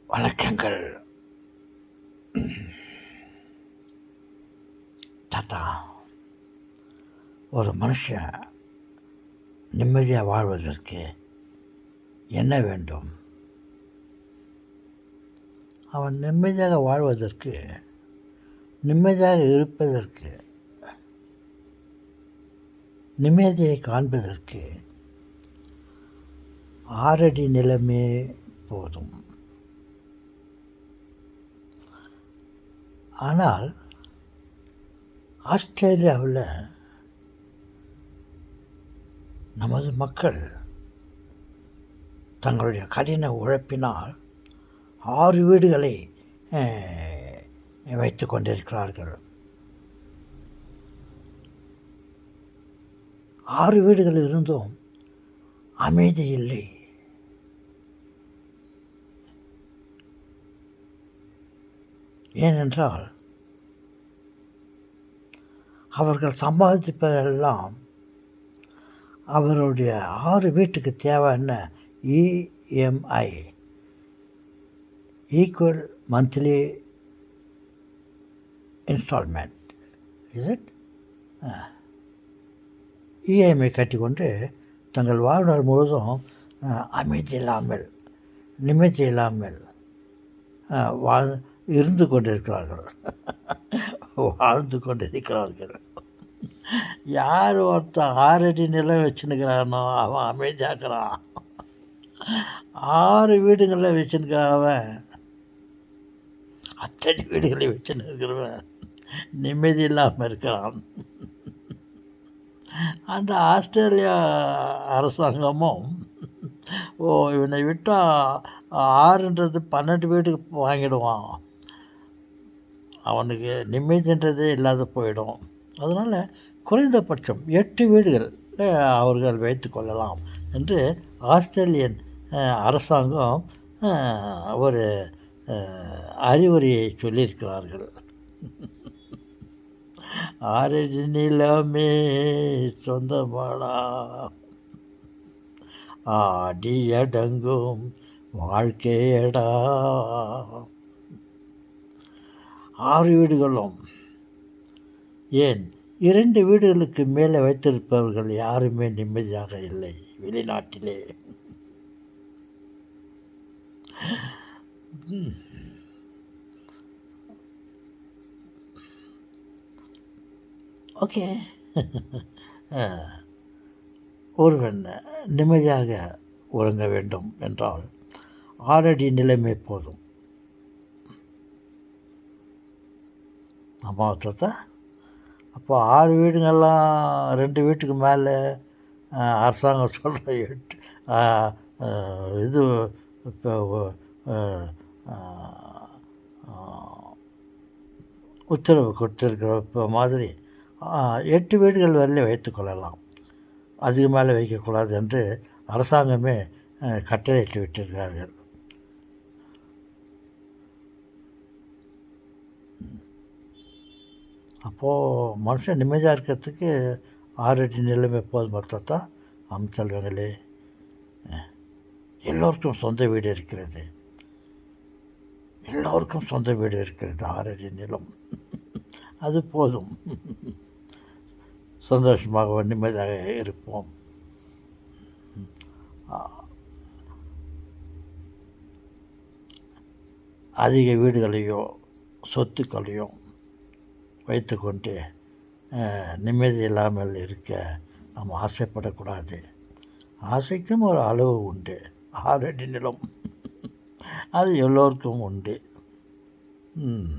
வணக்கங்கள் தாத்தா. ஒரு மனுஷன் நிம்மதியாக வாழ்வதற்கு என்ன வேண்டும்? அவன் நிம்மதியாக வாழ்வதற்கு, நிம்மதியாக இருப்பதற்கு, நிம்மதியை காண்பதற்கு 6 அடி நிலமே போதும். ஆனால் ஆஸ்திரேலியாவில் நமது மக்கள் தங்களுடைய கடின உழைப்பினால் 6 வீடுகளை வைத்து கொண்டிருக்கிறார்கள். 6 வீடுகள் இருந்தும் அமைதி இல்லை. ஏனென்றால் அவர்கள் சம்பாதிப்பதெல்லாம் அவருடைய 6 வீட்டுக்கு தேவையான EMI, equal monthly instalment, EMI கட்டிக்கொண்டு தங்கள் வாழ்நாள் முழுவதும் அமைதி இல்லாமல், நிம்மதி இல்லாமல் இருந்து கொண்டிருக்கிறார்கள். வாழ்ந்து கொண்டிருக்கிறார்கள். யார் ஒருத்தன் 6 அடி நிலம் வச்சுன்னுக்கிறானோ அவன் அமைதியாக்குறான். 6 வீடுகளில் வச்சுன்னுக்கிறான் அவன். அத்தனை வீடுகளை வச்சுன்னு இருக்கிறவன் நிம்மதி இல்லாமல் இருக்கிறான். அந்த ஆஸ்திரேலியா அரசாங்கமும் இவனை விட்டால் 6ன்றது 12 வீட்டுக்கு வாங்கிடுவான், அவனுக்கு நிம்மதின்றதே இல்லாத போயிடும். அதனால் குறைந்தபட்சம் 8 வீடுகள் அவர்கள் வைத்து கொள்ளலாம் என்று ஆஸ்திரேலியன் அரசாங்கம் ஒரு அறிவுரையை சொல்லியிருக்கிறார்கள். 6 அடி நிலமே சொந்தமாடா, ஆடியடங்கும் வாழ்க்கையடா. 6 வீடுகளும் ஏன் 2 வீடுகளுக்கு மேலே வைத்திருப்பவர்கள் யாருமே நிம்மதியாக இல்லை வெளிநாட்டிலே. ஓகே, ஒருவன் நிம்மதியாக உறங்க வேண்டும் என்றால் 6 அடி நிலைமை போதும். ஆமாம் தாத்தா. அப்போ 6 வீடுங்கள்லாம் 2 வீட்டுக்கு மேலே அரசாங்கம் சொல்கிற 8 இது இப்போ உத்தரவு கொடுத்துருக்கிற மாதிரி 8 வீடுகள் வரையிலே வைத்துக்கொள்ளலாம், அதுக்கு மேலே வைக்கக்கூடாது என்று அரசாங்கமே கட்டளையிட்டு விட்டிருக்கிறார்கள். அப்போது மனுஷன் நிம்மதியாக இருக்கிறதுக்கு 6 அடி நிலைமை போதும் தாத்தா. அமைச்சல்வங்களே, எல்லோருக்கும் சொந்த வீடு இருக்கிறது, எல்லோருக்கும் சொந்த வீடு இருக்கிறது. 6 அடி நிலம் அது போதும். சந்தோஷமாக நிம்மதியாக இருப்போம். அதிக வீடுகளையோ சொத்துக்களையோ வைத்துக்கொண்டு நிம்மதி இல்லாமல் இருக்க நாம் ஆசைப்படக்கூடாது. ஆசைக்கும் ஒரு அளவு உண்டு. 6 அடி நிலம் அது எல்லோருக்கும் உண்டு. ம்